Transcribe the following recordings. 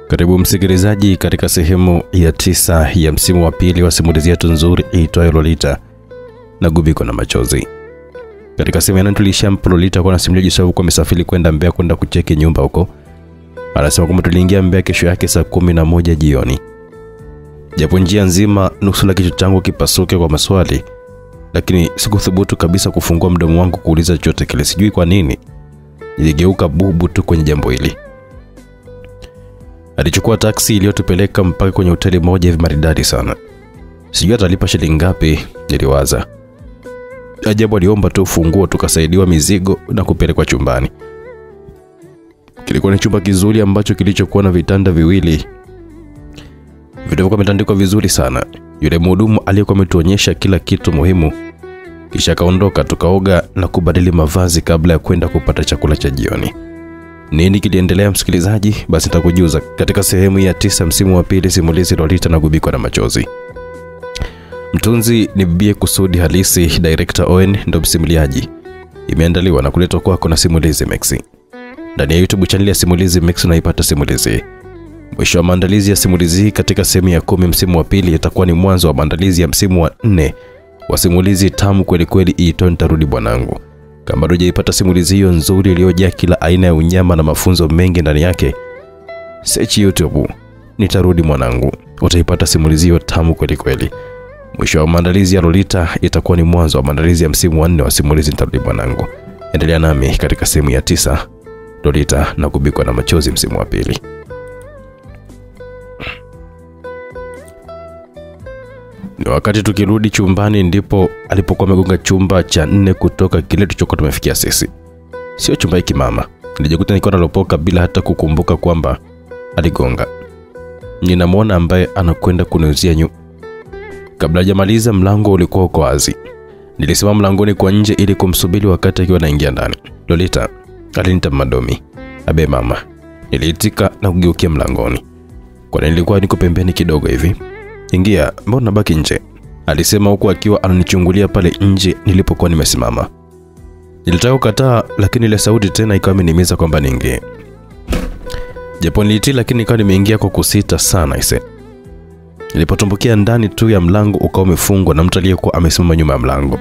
Karibu msikilizaji katika sehemu ya 9 ya msimu wa pili wa simulizi yetu nzuri iitwayo Lolita na Gubiko na Machozi. Katika sehemu ya 4 tulishampa Lolita kwa simulizi sababu kwa amesafiri kwenda Mbeya kwenda kucheki nyumba huko. Anasema kwamba tuliingia Mbeya kesho yake saa 11 jioni. Japo njia nzima nusu la kichwa changu kipasuke kwa maswali, lakini sikuthubutu kabisa kufungua mdomo wangu kuuliza chochote kile. Sijui kwa nini niligeuka bubu tu kwenye jambo hili. Alichukua taksi iliyotupeleka mpaka kwenye hoteli moja hivi maridadi sana. Sijui atalipa shilingi ngapi, niliwaza. Ajabu aliomba tu funguo tukasaidiwa mizigo na kupelekwa chumbani. Kilikuwa ni chumba kizuri ambacho kilichokuwa na vitanda viwili. Vilivyokuwa vimetandikwa vizuri sana. Yule mhudumu aliyekuwa ametuonyesha kila kitu muhimu. Kisha kaondoka, tukaoga na kubadili mavazi kabla ya kwenda kupata chakula cha jioni. Nini kiliendelea msikilizaji? Basi nitakujuza katika sehemu ya 9 msimu wa pili simulizi Lolita na Gubiko na Machozi. Mtunzi ni Bibie Kusudi Halisi, director Owen ndo msimuliaji. Imeandaliwa na kuletwa kwako na Simulizi Max. Ndani ya YouTube channel ya Simulizi Max unaipata simulizi. Mwisho wa maandalizi ya simulizi katika sehemu ya 10 msimu wa pili itakuwa ni mwanzo wa maandalizi ya msimu wa 4 wa simulizi tamu kweli kweli iitwayo Nitarudi Bwanangu. Kama bado hujaipata simulizi hiyo nzuri iliyojaa kila aina ya unyama na mafunzo mengi ndani yake, search YouTube Nitarudi Mwanangu, utaipata simulizi hiyo tamu kweli kweli. Mwisho wa maandalizi ya Lolita itakuwa ni mwanzo wa maandalizi ya msimu wa 4 wa simulizi Nitarudi Bwanangu. Endelea nami katika sehemu ya 9 Lolita na Gubiko na Machozi msimu wa pili. Ni wakati tukirudi chumbani ndipo alipokuwa amegonga chumba cha 4 kutoka kile tulichokuwa tumefikia sisi. Sio chumba hiki mama. Nilijikuta niko nalopoka bila hata kukumbuka kwamba aligonga. Ninamwona ambaye anakwenda kuniuzia nyumba. Kabla hajamaliza mlango ulikuwa uko wazi. Nilisimama mlangoni kwa nje ili kumsubiri wakati akiwa anaingia ndani. Lolita alinita Madomi. Abe mama. Niliitika na kugeukia mlangoni. Kwa nilikuwa niko pembeni kidogo hivi. Ingia, mbona baki nje? Alisema huku akiwa ananichungulia pale nje nilipokuwa nimesimama. Nilitaka kukataa lakini ile sauti tena ikawa imenihimiza kwamba niingie. Japo nilitii lakini ikawa nimeingia kwa kusita sana ise. Nilipotumbukia ndani tu ya mlango ukawa umefungwa na mtu aliyekuwa amesimama nyuma ya mlango.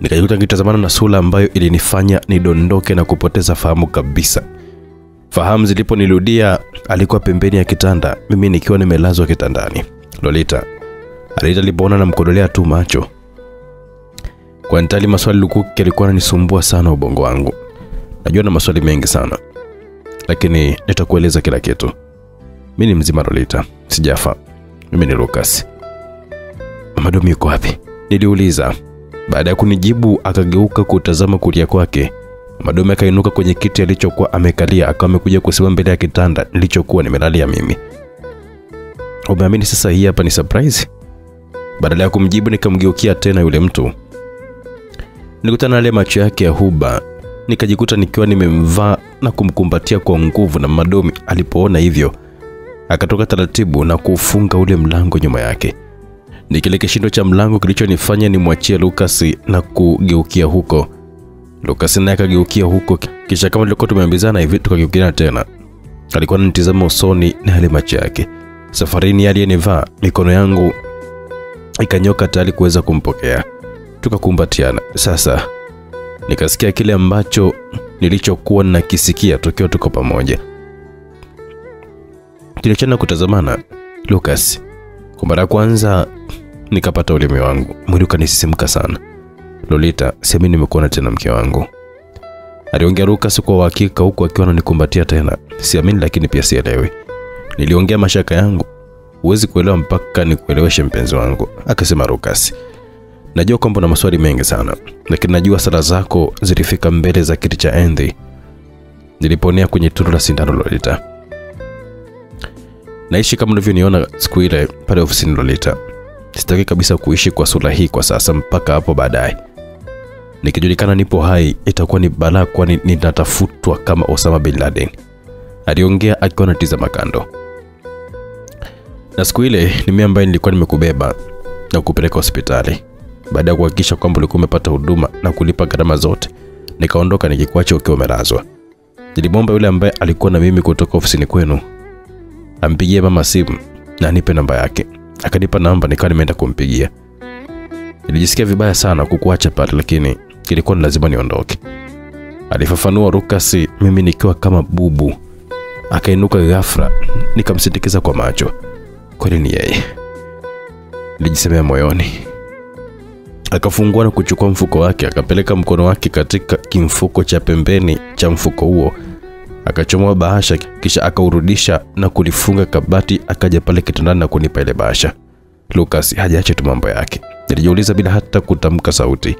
Nikajikuta nikitazamana na sura ambayo ilinifanya nidondoke na kupoteza fahamu kabisa. Fahamu ziliponirudia alikuwa pembeni ya kitanda, mimi nikiwa nimelazwa kitandani. Lolita alipoona na mkodolea tu macho. Kwa ntali maswali lukuki yalikuwa yananisumbua sana ubongo wangu. Najua na maswali mengi sana, lakini nitakueleza kila kitu. Mimi ni mzima Lolita, sijafa. Mimi ni Lucas. Madomi yuko wapi? Niliuliza. Baada ya kunijibu akageuka kutazama kulia kwake. Madomi akainuka kwenye kiti alichokuwa amekalia, akawa amekuja kusimama mbele ya kitanda nilichokuwa nimelalia mimi. Umeamini sasa hii hapa ni surprise? Badala ya kumjibu nikamgeukia tena yule mtu. Nilikutana na ile macho yake ya huba, nikajikuta nikiwa nimemvaa na kumkumbatia kwa nguvu, na Madomi alipoona hivyo akatoka taratibu na kufunga ule mlango nyuma yake. Ni kile kishindo cha mlango kilichonifanya nimwachie Lucas na kugeukia huko. Lucas naye akageukia huko, kisha kama tulikuwa tumeambizana hivi tukageukiana tena. Alikuwa ananitazama usoni na ile macho yake. Safarini aliyenivaa, mikono yangu ikanyoka tayari kuweza kumpokea. Tukakumbatiana. Sasa nikasikia kile ambacho nilichokuwa nakisikia tukiwa tuko pamoja. Tuliachana kutazamana. Lucas, kwa mara ya kwanza nikapata ulimi wangu, mwili ukanisisimka sana. Lolita, siamini nimekuona tena mke wangu. Aliongea Lucas kwa uhakika huku akiwa ananikumbatia tena. Siamini lakini pia sielewi. Niliongea mashaka yangu. Huwezi kuelewa mpaka nikueleweshe mpenzi wangu, akasema Lucas. Najua kwamba na maswali mengi sana, lakini najua sala zako zilifika mbele za kiti cha enzi. Niliponea kwenye tundu la sindano Lolita. Naishi kama unavyoniona siku ile pale ofisini Lolita. Sitaki kabisa kuishi kwa sura hii kwa sasa mpaka hapo baadaye. Nikijulikana nipo hai itakuwa ni balaa, kwani ninatafutwa kama Osama bin Laden. Aliongea akiwa anatizama kando. Na siku ile ni mimi ambaye nilikuwa nimekubeba na kupeleka hospitali. Baada ya kuhakikisha kwamba ulikuwa umepata huduma na kulipa gharama zote, nikaondoka nikikuacha ukiwa umelazwa. Nilimwomba yule ambaye alikuwa na mimi kutoka ofisini kwenu ampigie mama simu na anipe namba yake. Akanipa namba, nikawa nimeenda kumpigia. Nilijisikia vibaya sana kukuacha pale, lakini ilikuwa ni lazima niondoke. Alifafanua Lucas, mimi nikiwa kama bubu. Akainuka ghafla, nikamsindikiza kwa macho. Kweli ni yeye, nilijisemea moyoni. Akafungua na kuchukua mfuko wake, akapeleka mkono wake katika kimfuko cha pembeni cha mfuko huo. Akachomoa bahasha, kisha akaurudisha na kulifunga kabati. Akaja pale kitandani na kunipa ile bahasha. Lucas hajaacha tu mambo yake. Nilijiuliza bila hata kutamka sauti.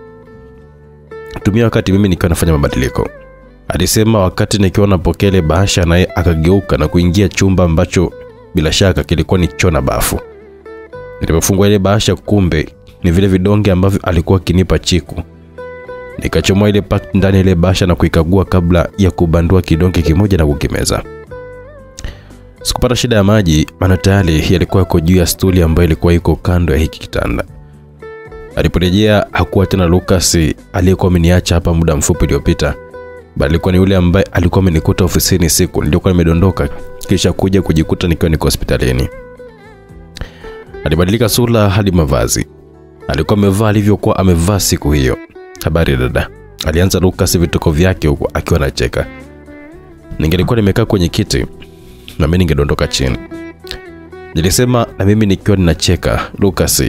Tumia wakati mimi nikiwa nafanya mabadiliko, alisema wakati nikiwa napokea ile bahasha, naye akageuka na kuingia chumba ambacho bila shaka kilikuwa ni choo na bafu. Nilipofungua ile bahasha, kumbe ni vile vidonge ambavyo alikuwa kinipa Chiku. Nikachomoa ile pack ndani ile bahasha na kuikagua kabla ya kubandua kidonge kimoja na kukimeza. Sikupata shida ya maji, maana tayari yalikuwa yako juu ya stuli ambayo ilikuwa iko kando ya hiki kitanda. Aliporejea hakuwa tena Lucas aliyekuwa ameniacha hapa muda mfupi uliopita, bali alikuwa ni yule ambaye alikuwa amenikuta ofisini siku nilikuwa nimedondoka kisha kuja kujikuta nikiwa niko hospitalini. Alibadilika sura hadi mavazi. Alikuwa amevaa alivyokuwa amevaa siku hiyo. Habari dada, alianza Lucas vituko vyake huko akiwa anacheka. Ningelikuwa nimekaa kwenye kiti na mimi ningedondoka chini, nilisema, na mimi nikiwa ninacheka. Lucas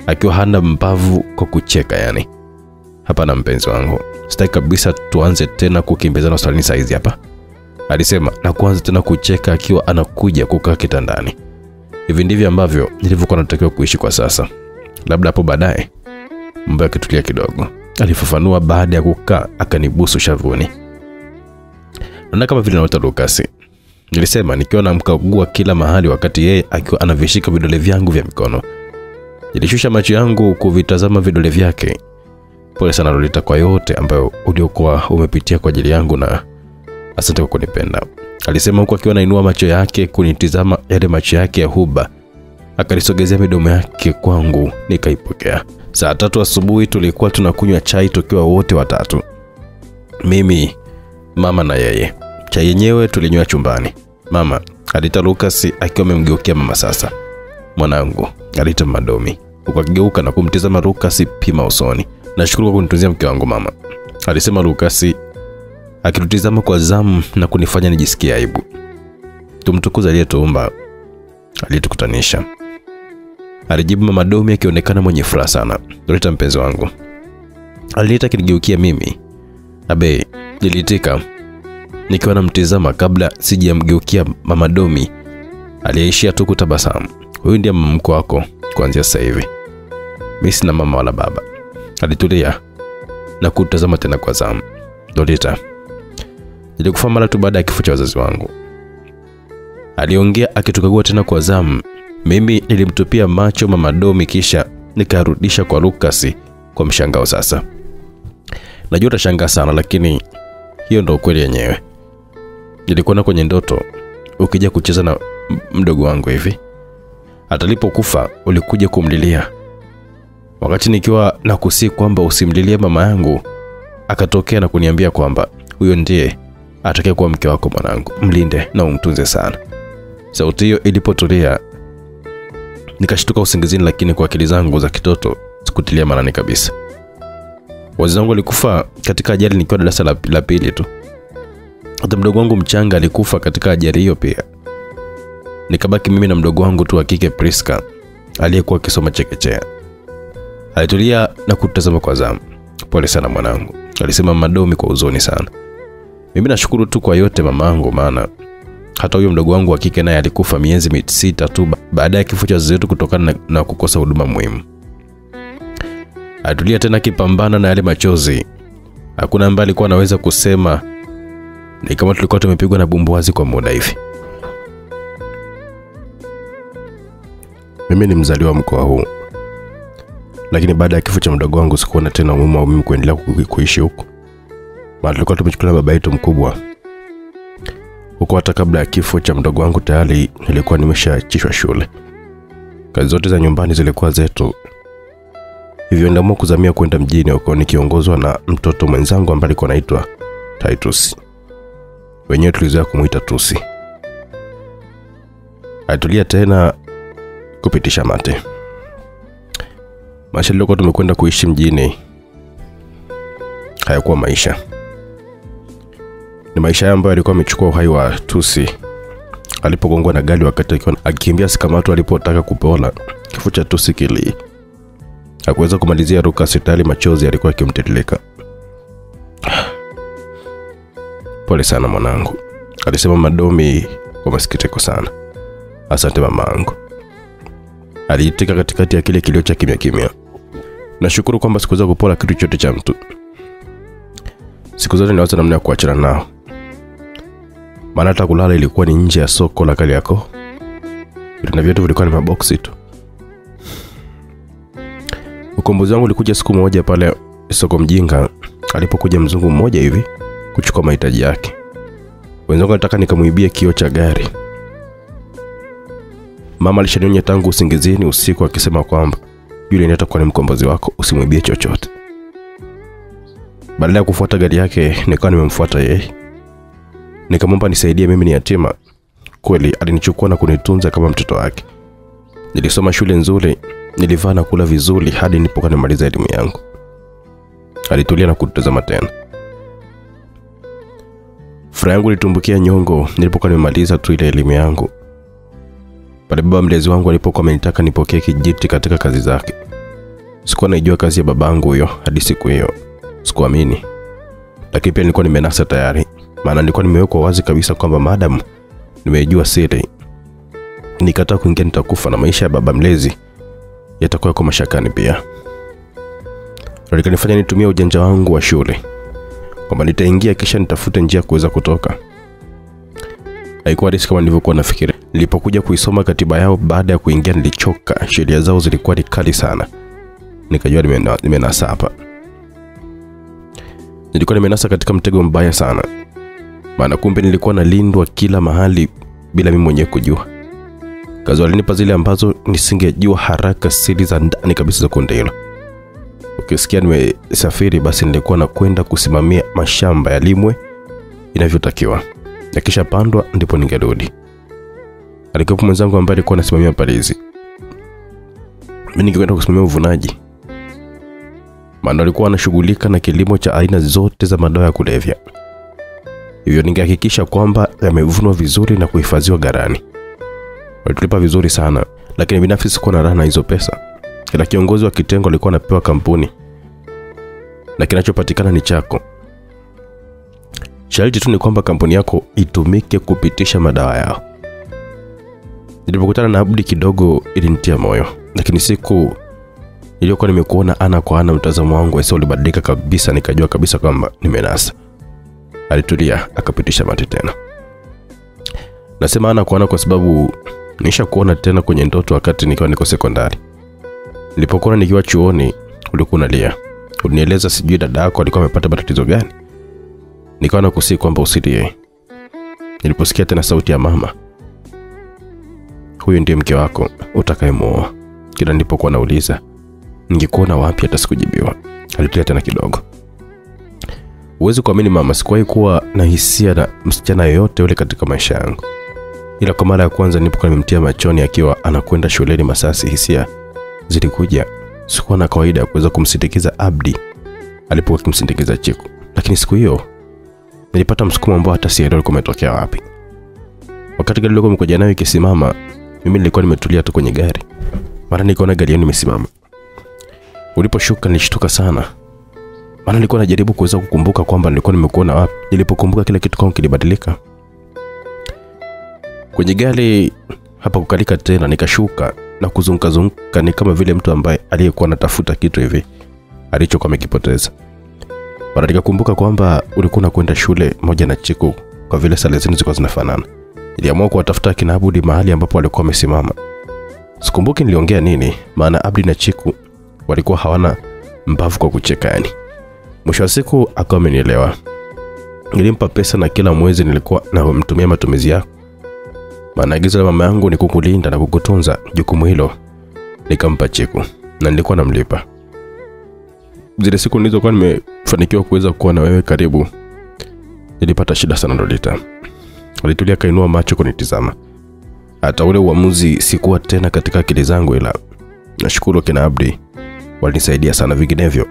akiwa hana mbavu kwa kucheka yani. Hapana mpenzi wangu, sitaki kabisa tuanze tena kukimbizana hospitalini saizi hapa, alisema, na kuanza tena kucheka akiwa anakuja kukaa kitandani. Hivi ndivyo ambavyo nilivyokuwa natakiwa kuishi kwa sasa. Labda hapo baadaye mambo yakitulia kidogo, alifafanua baada ya kukaa akanibusu shavuni. Na kama vile naota Lucas, nilisema nikiwa namkagua kila mahali wakati yeye akiwa anavishika vidole vyangu vya mikono. Nilishusha macho yangu kuvitazama vidole vyake. Pole sana Lolita kwa yote ambayo uliokuwa umepitia kwa ajili yangu, na asante kwa kunipenda, alisema huku akiwa anainua macho yake kunitizama, yale macho yake ya huba. Akalisogezea midomo yake kwangu, nikaipokea. Saa 3 asubuhi tulikuwa tunakunywa chai tukiwa wote watatu, mimi, mama na yeye. Chai yenyewe tulinywa chumbani. Mama, alita Lucas akiwa amemgeukia mama. Sasa mwanangu, alita Madomi huku akigeuka na kumtizama Lucas pima usoni. Nashukuru kwa kunitunzia mke wangu mama, alisema Lucas akitutizama kwa zamu na kunifanya nijisikie aibu. Tumtukuza aliyetuumba, aliyetukutanisha, alijibu mama Domi akionekana mwenye furaha sana. Lolita mpenzi wangu, alita kinigeukia mimi. Abe, nilitika nikiwa namtizama kabla sijamgeukia mama Domi. Aliishia tu kutabasamu. Huyu ndiye mama mkwe wako kuanzia sasa hivi. Mimi sina mama wala baba. Alitulia na kutazama tena kwa zamu. Lolita, nilikufa mara tu baada ya kifo cha wazazi wangu, aliongea akitukagua tena kwa zamu. Mimi nilimtupia macho mama Domi kisha nikarudisha kwa Lucas kwa mshangao. Sasa najua utashangaa sana, lakini hiyo ndio ukweli yenyewe. Nilikuwa kwenye ndoto ukija kucheza na mdogo wangu hivi. Atalipokufa ulikuja kumlilia. Wakati nikiwa nakusii kwamba usimlilie mama yangu, akatokea na kuniambia kwamba huyo ndiye atakaye kuwa mke wako mwanangu, mlinde na umtunze sana. Sauti hiyo ilipotulia nikashtuka usingizini, lakini kwa akili zangu za kitoto sikutilia maana kabisa. Wazazi wangu walikufa katika ajali nikiwa darasa la pili tu. Hata mdogo wangu mchanga alikufa katika ajali hiyo pia. Nikabaki mimi na mdogo wangu tu wa kike Priska aliyekuwa akisoma chekechea. Alitulia na kutazama kwa zamu. Pole sana mwanangu, alisema Madomi kwa huzuni sana. Mimi nashukuru tu kwa yote mamangu, maana hata huyo mdogo wangu wa kike naye alikufa miezi 6 tu baada ya kifo cha zetu kutokana na kukosa huduma muhimu. Alitulia tena kipambana na yale machozi. Hakuna ambaye alikuwa anaweza kusema, ni kama tulikuwa tumepigwa na bumbuazi kwa muda hivi. Mimi ni mzaliwa mkoa huu, lakini baada ya kifo cha mdogo wangu sikuona tena umuhimu wa mimi kuendelea kuishi huko. Baada tulikuwa tumechukua baba yetu mkubwa huko. Hata kabla ya kifo cha mdogo wangu tayari nilikuwa nimeshaachishwa shule. Kazi zote za nyumbani zilikuwa zetu. Hivyo niliamua kuzamia kwenda mjini huko nikiongozwa na mtoto mwenzangu ambaye alikuwa anaitwa Titus. Wenyewe tulizoea kumuita Tusi. Alitulia tena kupitisha mate. Maisha lilikuwa tumekwenda kuishi mjini hayakuwa maisha. Ni maisha ambayo alikuwa amechukua uhai wa Tusi alipogongwa na gari wakati akiwa akikimbia Sikamatwa alipotaka kupola. Kifo cha Tusi kili hakuweza kumalizia ruka hospitali, machozi alikuwa yakimtiririka. Pole sana mwanangu, alisema Madomi kwa masikitiko sana. Asante mamangu, aliitika katikati ya kile kilio cha kimya kimya. Nashukuru kwamba sikuweza kupola kitu chote cha mtu. Siku zote niliwaza namna ya kuachana nao. Maana hata kulala ilikuwa ni nje ya soko la Kariakoo. Vitanda vyetu vilikuwa ni maboksi tu. Ukombozi wangu ulikuja siku moja pale soko Mjinga alipokuja mzungu mmoja hivi kuchukua mahitaji yake. Wenzangu walitaka nikamuibia kioo cha gari. Mama alishanionya tangu usingizini usiku akisema kwamba yule ni atakuwa ni mkombozi wako, usimuibie chochote. Badala ya kufuata gari yake nikawa nimemfuata yeye. Nikamwomba nisaidie, mimi ni yatima. Kweli alinichukua na kunitunza kama mtoto wake. Nilisoma shule nzuri, nilivaa na kula vizuri hadi nilipokuwa nimaliza elimu yangu. Alitulia na kutazama tena. Furaha yangu ilitumbukia nyongo nilipokuwa nimemaliza tu ile elimu yangu. Pale baba mlezi wangu alipokuwa amenitaka nipokee kijiti katika kazi zake. Sikuwa naijua kazi ya babangu huyo hadi siku hiyo. Sikuamini. Lakini pia nilikuwa nimenasa tayari. Maana nilikuwa nimewekwa wazi kabisa kwamba madam nimejua siri, nikataa kuingia nitakufa na maisha ya baba mlezi yatakuwa kwa mashakani pia. Nikanifanya nitumie ujanja wangu wa shule kwamba nitaingia kisha nitafute njia kuweza kutoka. Haikuwa rahisi kama nilivyokuwa nafikiri. Nilipokuja kuisoma katiba yao baada ya kuingia nilichoka. Sheria zao zilikuwa ni kali sana. Nikajua nimenasa hapa. Nilikuwa nimenasa katika mtego mbaya sana. Maana kumbe nilikuwa nalindwa kila mahali bila mimi mwenyewe kujua. Kazi walinipa zile ambazo nisingejua haraka siri za ndani kabisa za kundi hilo. Ukisikia nimesafiri basi nilikuwa na kwenda kusimamia mashamba yalimwe inavyotakiwa. Yakisha pandwa ndipo ningerudi. Alikuwa mwenzangu ambaye alikuwa anasimamia palizi. Mimi ningekwenda kusimamia uvunaji. Maana alikuwa anashughulika na kilimo cha aina zote za madawa ya kulevya. Hivyo ningehakikisha kwamba yamevunwa vizuri na kuhifadhiwa garani. Walitulipa vizuri sana, lakini binafsi sikuwa na raha na hizo pesa. Kila kiongozi wa kitengo alikuwa anapewa kampuni na kinachopatikana ni chako. Sharti tu ni kwamba kampuni yako itumike kupitisha madawa yao. Nilipokutana na Abdi kidogo ilinitia moyo, lakini siku niliyokuwa nimekuona ana kwa ana mtazamo wangu wao ulibadilika kabisa. Nikajua kabisa kwamba nimenasa. Alitulia akapitisha mate tena. Nasema ana kwa ana kwa sababu nisha kuona tena kwenye ndoto wakati nikiwa niko sekondari. Nilipokuwa nikiwa chuoni ulikuwa unalia. Unieleza sijui dada yako alikuwa amepata matatizo gani. Nikawa nakusii kwamba usilie. Niliposikia tena sauti ya mama, huyu ndiye mke wako utakayemuoa. Kila nilipokuwa nauliza ningekuona wapi hata sikujibiwa. Alitulia tena kidogo. Uwezi kuamini mama, sikuwahi kuwa na hisia na msichana yoyote yule katika maisha yangu. Ila kwa mara ya kwanza nilipokuwa nimemtia machoni akiwa anakwenda shuleni Masasi, hisia zilikuja. Sikuwa na kawaida ya kuweza kumsindikiza Abdi alipokuwa akimsindikiza Chiku. Lakini siku hiyo nilipata msukumo ambao hata sielewi umetokea wapi. Wakati gari lilikuwa mkoja nayo ikisimama, mimi nilikuwa nimetulia tu kwenye gari. Mara nikaona gari yenu imesimama. Uliposhuka nilishtuka sana. Maana nilikuwa najaribu kuweza kukumbuka kwamba nilikuwa nimekuona wapi. Nilipokumbuka kila kitu kwangu kilibadilika. Kwenye gari hapa kukalika tena, nikashuka na kuzunguka ni kama vile mtu ambaye aliyekuwa anatafuta kitu hivi alichokuwa amekipoteza. Baada nikakumbuka kwamba ulikuwa unakwenda shule moja na Chiku kwa vile sare zenu zilikuwa zinafanana. Niliamua kuwatafuta kina Abdi mahali ambapo walikuwa wamesimama. Sikumbuki niliongea nini, maana Abdi na Chiku walikuwa hawana mbavu kwa kucheka yani. Mwisho wa siku akawa amenielewa. Nilimpa pesa na kila mwezi nilikuwa namtumia matumizi yako. Maana agizo la mama yangu ni kukulinda na kukutunza. Jukumu hilo nikampa Chiku na nilikuwa namlipa. Zile siku nilizokuwa nimefanikiwa kuweza kuwa na wewe karibu, nilipata shida sana Lolita. Alitulia kainua macho kunitizama. Hata ule uamuzi sikuwa tena katika akili zangu, ila nashukuru kina Abdi walinisaidia sana, vinginevyo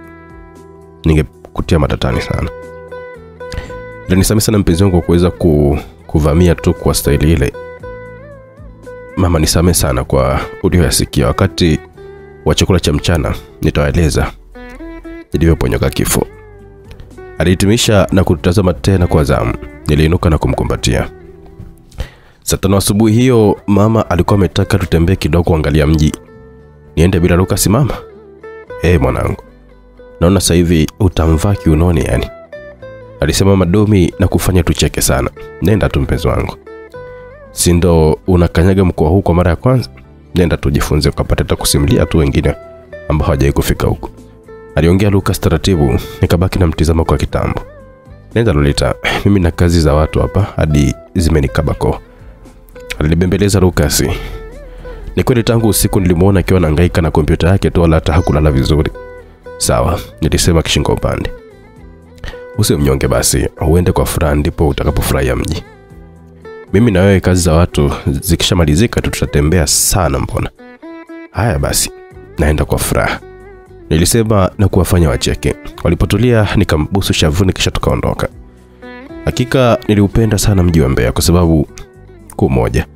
ningekutia matatani sana. Ila nisamehe sana mpenzi wangu kuweza kuvamia tu kwa staili ile. Mama, nisamehe sana kwa ulioyasikia. Wakati wa chakula cha mchana nitawaeleza nilivyoponyoka kifo. Alihitimisha na kutazama tena kwa zamu. Niliinuka na kumkumbatia. Saa 5 asubuhi hiyo mama alikuwa ametaka tutembee kidogo kuangalia mji. Niende bila Lucas mama? Mwanangu, naona sasa hivi utamvaa kiunoni yani, alisema Madomi na kufanya tucheke sana. Nenda tu mpenzi wangu, si ndo unakanyaga mkoa huu kwa mara ya kwanza? Nenda tujifunze ukapata kusimulia tu wengine ambao hawajawahi kufika huko, aliongea Lucas taratibu. Nikabaki na mtizamo kwa kitambo. Nenda Lolita, mimi na kazi za watu hapa hadi zimenikabako, alibembeleza Lucas. Ni kweli tangu usiku nilimuona akiwa anahangaika na kompyuta yake tu, wala hata hakulala vizuri. Sawa, nilisema kishingo upande. Usimnyonge basi, uende kwa furaha ndipo utakapofurahia mji. Mimi na wewe kazi za watu zikishamalizika tutatembea sana mbona. Haya basi, naenda kwa furaha, nilisema na kuwafanya wacheke. Walipotulia nikambusu shavuni kisha tukaondoka. Hakika niliupenda sana mji wa Mbeya kwa sababu moja,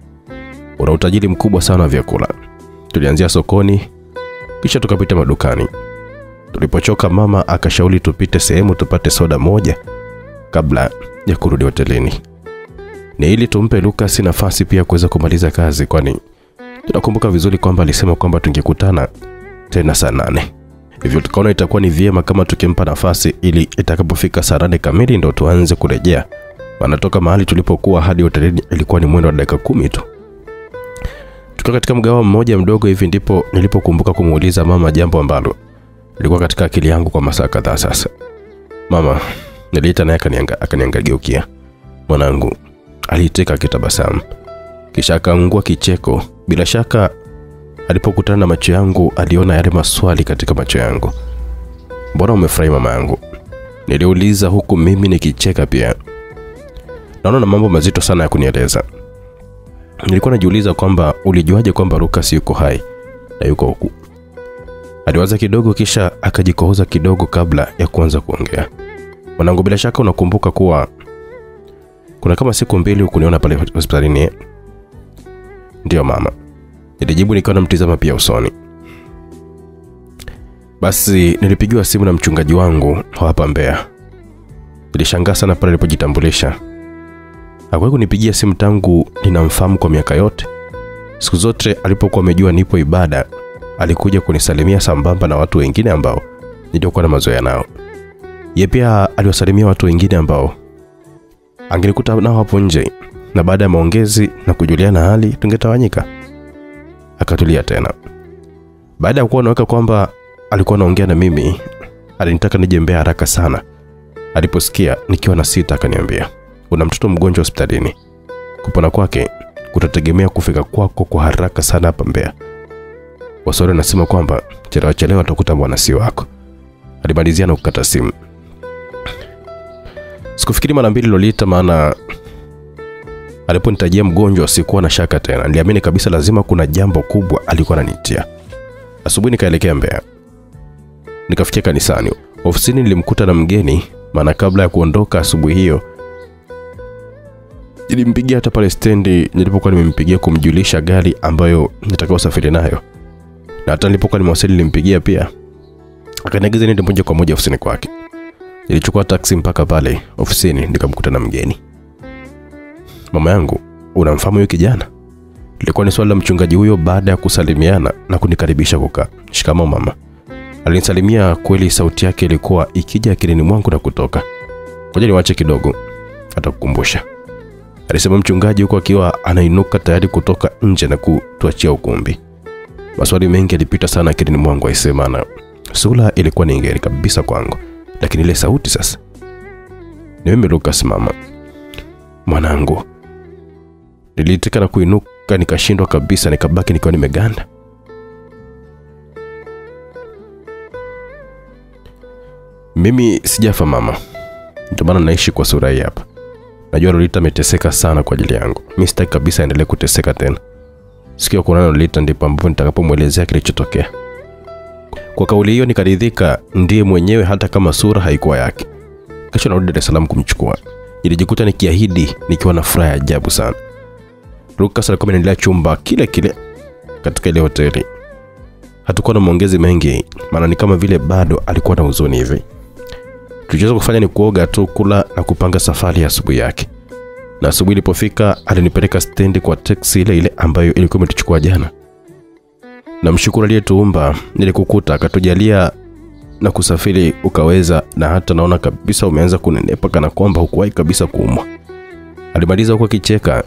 una utajiri mkubwa sana wa vyakula. Tulianzia sokoni kisha tukapita madukani. Tulipochoka mama akashauri tupite sehemu tupate soda moja kabla ya kurudi hotelini. Ni ili tumpe Lucas nafasi pia kuweza kumaliza kazi, kwani tunakumbuka vizuri kwamba alisema kwamba tungekutana tena saa 8. Hivyo tukaona itakuwa ni vyema kama tukimpa nafasi ili itakapofika saa 8 kamili ndo tuanze kurejea. Wanatoka mahali tulipokuwa hadi hotelini ilikuwa ni mwendo wa dakika 10 tu. Tukiwa katika mgawa mmoja mdogo hivi ndipo nilipokumbuka kumuuliza mama jambo ambalo lilikuwa katika akili yangu kwa masaa kadhaa sasa. Mama, niliita naye akaniangalia. Mwanangu, aliteka kitabasamu kisha akaangua kicheko. Bila shaka alipokutana na macho yangu aliona yale maswali katika macho yangu. Mbona umefurahi mama yangu? Niliuliza huku mimi nikicheka pia. Naona na mambo mazito sana ya kunieleza. Nilikuwa najiuliza kwamba ulijuaje kwamba Lucas yuko hai na yuko huku? Aliwaza kidogo kisha akajikohoza kidogo kabla ya kuanza kuongea. Mwanangu, bila shaka unakumbuka kuwa kuna kama siku 2 ukuniona pale hospitalini. Ndio mama, nilijibu nikiwa namtizama pia usoni. Basi nilipigiwa simu na mchungaji wangu hapa Mbeya. Nilishangaa sana pale alipojitambulisha. Hakuwahi kunipigia simu tangu ninamfahamu kwa miaka yote. Siku zote alipokuwa amejua nipo ibada, alikuja kunisalimia sambamba na watu wengine ambao nilikuwa na mazoea nao. Yeye pia aliwasalimia watu wengine ambao angelikuta nao hapo nje, na baada ya maongezi na kujuliana hali tungetawanyika. Akatulia tena. Baada ya kuona kwamba alikuwa anaongea na mimi, alinitaka nije Mbeya haraka sana. Aliposikia nikiwa na sita akaniambia, una mtoto mgonjwa hospitalini. Kupona kwake kutategemea kufika kwako kwa haraka sana hapa Mbeya. Wasore nasema kwamba chelewa utakuta bwana si wako. Alimalizia na kukata simu. Sikufikiri mara mbili Lolita, maana aliponitajia mgonjwa sikuwa na shaka tena. Niliamini kabisa lazima kuna jambo kubwa alikuwa ananitia. Asubuhi nikaelekea Mbeya. Nikafikia kanisani. Ofisini nilimkuta na mgeni, maana kabla ya kuondoka asubuhi hiyo nilimpigia hata pale stendi nilipokuwa nimempigia kumjulisha gari ambayo nitakao safiri nayo. Na hata nilipokuwa nimewasili nilimpigia pia. Akaniagiza niende moja kwa moja ofisini kwake. Nilichukua taksi mpaka pale ofisini nikamkuta na mgeni. Mama yangu, unamfahamu yule kijana? Ilikuwa ni swali la mchungaji huyo baada ya kusalimiana na kunikaribisha kukaa. Shikamoo mama. Alinisalimia kweli, sauti yake ilikuwa ikija akilini mwangu na kutoka. Ngoja niwache kidogo atakukumbusha, alisema mchungaji huko akiwa anainuka tayari kutoka nje na kutuachia ukumbi. Maswali mengi yalipita sana akilini mwangu, aisema na sura ilikuwa ni ngeni kabisa kwangu, lakini ile sauti sasa. Ni mimi Lucas mama. Mwanangu. Nilitika na kuinuka nikashindwa kabisa, nikabaki nikiwa nimeganda. Mimi sijafa mama. Ndio maana naishi kwa sura hii hapa. Najua Lolita ameteseka sana kwa ajili yangu. Mimi sitaki kabisa aendelee kuteseka tena. Siku ya kuonana Lolita ndipo ambapo nitakapomwelezea kilichotokea. Kwa kauli hiyo nikaridhika ndiye mwenyewe hata kama sura haikuwa yake. Kesho narudi Dar es Salaam kumchukua. Nilijikuta nikiahidi nikiwa na furaha ya ajabu sana. Lucas alikuwa anaendelea chumba kile kile katika ile hoteli. Hatakuwa na maongezi mengi, maana ni kama vile bado alikuwa na huzuni hivi. Tulichoweza kufanya ni kuoga tu, kula na kupanga safari ya asubuhi yake. Na asubuhi ilipofika alinipeleka stendi kwa taxi ile ambayo ilikuwa imetuchukua jana. Namshukuru aliyetuumba, nilikukuta akatujalia na kusafiri ukaweza, na hata naona kabisa umeanza kunenepa kana kwamba hukuwahi kabisa kuumwa. Alimaliza huko kicheka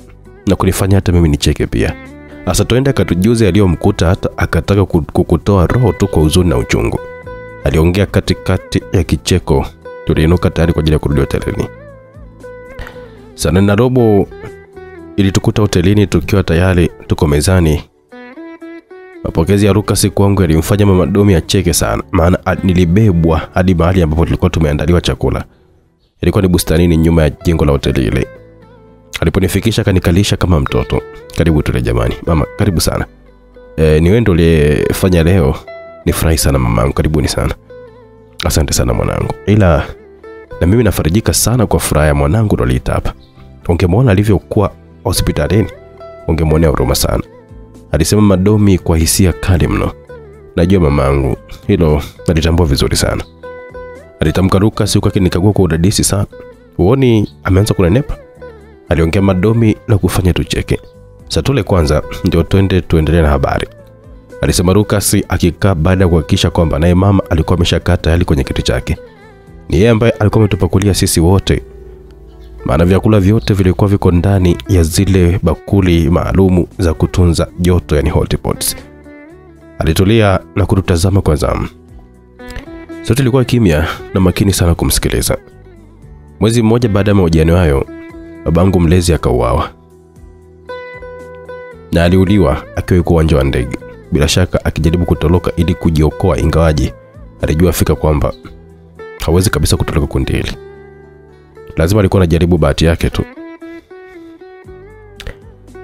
na kunifanya hata mimi nicheke pia. Asa tuende akatujuze aliyomkuta, hata akataka kukutoa roho tu kwa huzuni na uchungu. Aliongea katikati ya kicheko. Tuliinuka tayari kwa ajili ya kurudi hotelini. Saa 4:15 ilitukuta hotelini tukiwa tayari tuko mezani. Mapokezi ya Lucas kwangu yalimfanya Mama Domi acheke sana, maana nilibebwa hadi mahali ambapo tulikuwa tumeandaliwa chakula. Ilikuwa ni bustanini nyuma ya jengo la hoteli ile. Aliponifikisha kanikalisha kama mtoto. Karibu tule jamani. Mama, karibu sana. Ni wewe ndio uliyefanya leo. Nifurahi sana mamangu, karibuni sana. Asante sana mwanangu. Ila na mimi nafarijika sana kwa furaha ya mwanangu Lolita hapa. Ungemwona alivyokuwa hospitalini, ungemwonea huruma sana. Alisema Madomi kwa hisia kali mno. Najua mamangu, hilo nalitambua vizuri sana. Alitamka Lucas huko akinikagua kwa udadisi sana. Uoni ameanza kunenepa? Aliongea Madomi na kufanya tucheke. Satule kwanza ndio tuendelee na habari. Alisema Lucas akikaa baada ya kuhakikisha kwamba naye mama alikuwa ameshakaa tayari kwenye kiti chake. Ni yeye ambaye alikuwa ametupakulia sisi wote. Maana vyakula vyote vilikuwa viko ndani ya zile bakuli maalumu za kutunza joto, yani hot pots. Alitulia na kututazama kwa zamu. Sote tulikuwa kimya na makini sana kumsikiliza. Mwezi mmoja baada ya mahojiano hayo, babangu mlezi akauawa. Na aliuliwa akiwa yuko uwanja wa ndege. Bila shaka akijaribu kutoroka ili kujiokoa, ingawaje alijua fika kwamba hawezi kabisa kutoroka kundi hili. Lazima alikuwa anajaribu bahati yake tu.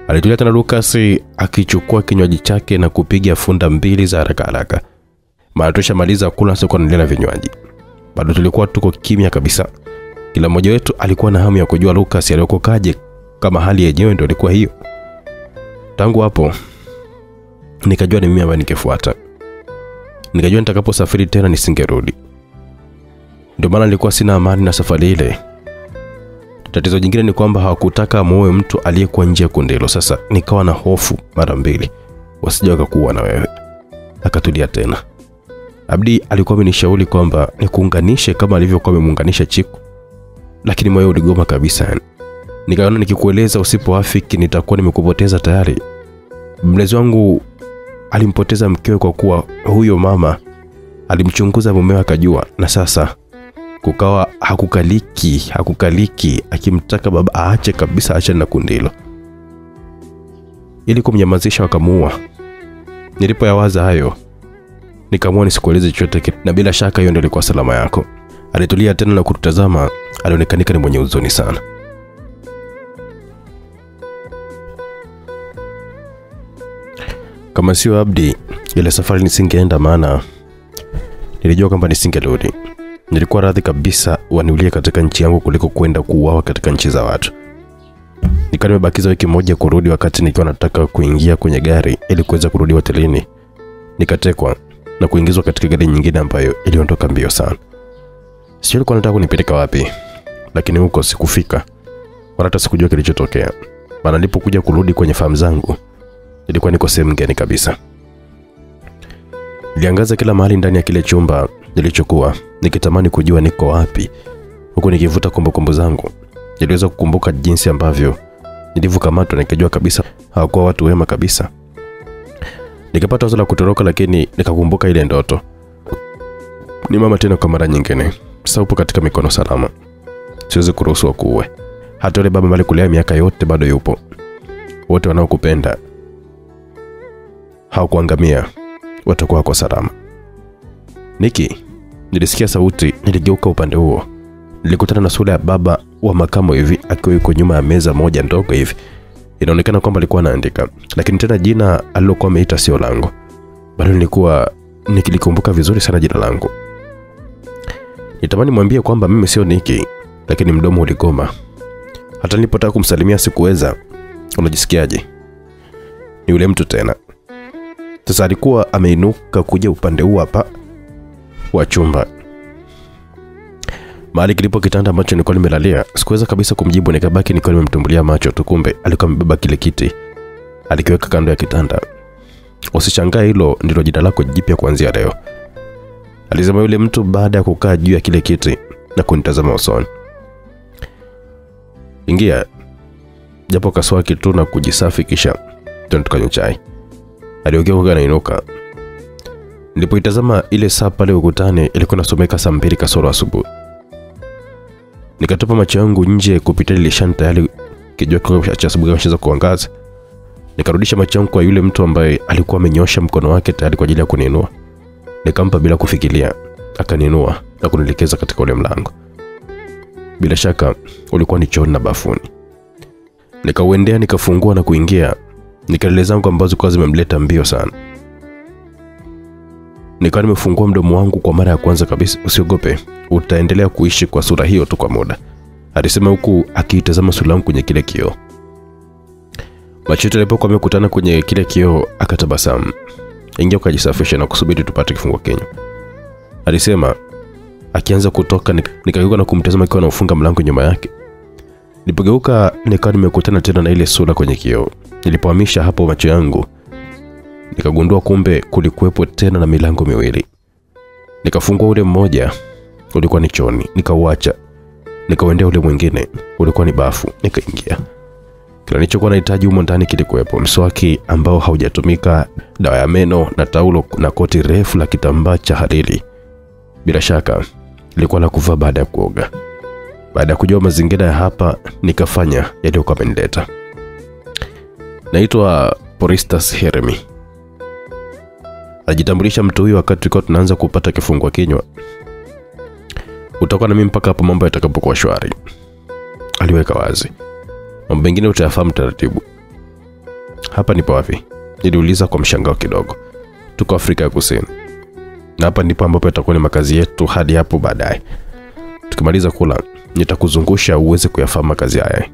Alitulia tena Lucas akichukua kinywaji chake na kupiga funda 2 za haraka haraka. Maana tushamaliza kula sio kuendelea vinywaji. Bado tulikuwa tuko kimya kabisa. Kila mmoja wetu alikuwa na hamu ya kujua Lucas aliokokaje, kama hali yenyewe ndio ilikuwa hiyo. Tangu hapo nikajua ni mimi ambaye ningefuata. Nikajua nitakaposafiri tena nisingerudi. Ndio maana nilikuwa sina amani na safari ile. Tatizo jingine ni kwamba hawakutaka muoe mtu aliyekuwa nje ya kundi hilo. Sasa nikawa na hofu mara 2 wasije wakakuwa na wewe. Akatulia tena. Abdi alikuwa amenishauri kwamba nikuunganishe kama alivyokuwa amemuunganisha Chiku, lakini moyo uligoma kabisa. Nikaona nikikueleza usipoafiki nitakuwa nimekupoteza tayari. Mlezi wangu alimpoteza mkewe kwa kuwa huyo mama alimchunguza mumewe akajua, na sasa kukawa hakukaliki akimtaka baba aache kabisa, aache na kundi hilo. Ili kumnyamazisha wakamuua. Nilipoyawaza hayo nikaamua nisikueleze chochote, na bila shaka hiyo ndio ilikuwa salama yako. Alitulia tena na kututazama. Alionekanika ni mwenye huzuni sana. Kama sio Abdi, ile safari nisingeenda, maana nilijua kwamba nisingerudi. Nilikuwa radhi kabisa waniulie katika nchi yangu kuliko kwenda kuuawa katika nchi za watu. Nikawa nimebakiza wiki moja kurudi, wakati nikiwa nataka kuingia kwenye gari ili kuweza kurudi hotelini. Nikatekwa na kuingizwa katika gari nyingine ambayo iliondoka mbio sana. Sio nilikuwa nataka kunipeleka wapi, lakini huko sikufika. Wala hata sikujua kilichotokea. Maana nilipokuja kurudi kwenye fahamu zangu, nilikuwa niko sehemu gani kabisa. Niliangaza kila mahali ndani ya kile chumba nilichokuwa, nikitamani kujua niko wapi. Huko nikivuta kumbukumbu zangu, niliweza kukumbuka jinsi ambavyo nilivyokamatwa, nikajua kabisa hawakuwa watu wema kabisa. Nikapata wazo la kutoroka, lakini nikakumbuka ile ndoto. Ni mama tena kwa mara nyingine. Sasa upo katika mikono salama. Siwezi kuruhusu kuue. Hata yule baba mali kulea miaka yote bado yupo. Wote wanaokupenda hawakuangamia, watakuwa kwa salama. Niki, nilisikia sauti, niligeuka upande huo. Nilikutana na sura ya baba wa makamo hivi akiwa yuko nyuma ya meza moja ndogo hivi. Inaonekana kwamba alikuwa anaandika, lakini tena jina alilokuwa ameita sio langu. Bado nilikuwa nikilikumbuka vizuri sana jina langu. Nitamani mwambie kwamba mimi sio Niki, lakini mdomo uligoma. Hata nilipotaka kumsalimia sikuweza. Unajisikiaje? Ni yule mtu tena. Sasa alikuwa ameinuka kuja upande huu hapa wa chumba. Mahali kilipo kitanda ambacho nilikuwa nimelalia. Sikuweza kabisa kumjibu, nikabaki nikiwa nimemtumbulia macho tu. Kumbe alikuwa amebeba kile kiti, alikiweka kando ya kitanda. Usishangae, hilo ndilo jina lako jipya kuanzia leo, alisema yule mtu baada ya kukaa juu ya kile kiti na kunitazama usoni. Ingia, japo kaswaki tu na kujisafi kisha tukanywa chai. Aliongea kwa anainuka. Nilipoitazama ile saa pale ukutani ilikuwa inasomeka saa 2 kasoro asubuhi. Nikatupa macho yangu nje kupitia dirisha tayari kijua cha asubuhi kimeshaanza kuangaza. Nikarudisha macho yangu kwa yule mtu ambaye alikuwa amenyosha mkono wake tayari kwa ajili ya kuniinua. Nikampa bila kufikiria, akaninua na kunielekeza katika ule mlango. Bila shaka ulikuwa ni chooni na bafuni. Nikauendea, nikafungua na kuingia. Nikaeleza zangu ambazo kwa zimemleta mbio sana. Nikawa nimefungua mdomo wangu kwa mara ya kwanza kabisa. Usiogope, utaendelea kuishi kwa sura hiyo tu kwa muda, alisema huku akiitazama sura yangu kwenye kile kioo. Macho yetu yalipokuwa yamekutana kwenye kile kioo akatabasamu. Ingia ukajisafisha na kusubiri tupate kifungua kinywa, alisema akianza kutoka. Nikageuka na kumtazama akiwa anafunga mlango nyuma yake. Nilipogeuka nikawa nimekutana tena na ile sura kwenye kioo. Nilipohamisha hapo macho yangu nikagundua kumbe kulikuwepo tena na milango miwili. Nikafungua ule mmoja, ulikuwa ni chooni, nikauacha. Nikaendea ule mwingine, ulikuwa ni bafu, nikaingia. Kila nilichokuwa nahitaji humo ndani kilikuwepo: mswaki ambao haujatumika, dawa ya meno na taulo na koti refu la kitambaa cha hariri. Bila shaka ilikuwa la kuvaa baada ya kuoga. Baada ya kujua mazingira ya hapa, nikafanya yaliyokuwa amenileta. Naitwa Poristas Heremi, ajitambulisha mtu huyu wakati tulikuwa tunaanza kupata kifungua kinywa. Utakuwa na mimi mpaka hapo mambo yatakapokuwa shwari, aliweka wazi. Mambo mengine utayafahamu taratibu. Hapa nipo wapi? Niliuliza kwa mshangao kidogo. Tuko Afrika ya Kusini, na hapa ndipo ambapo yatakuwa ni makazi yetu hadi hapo baadaye. Tukimaliza kula nitakuzungusha uweze kuyafahamu makazi haya,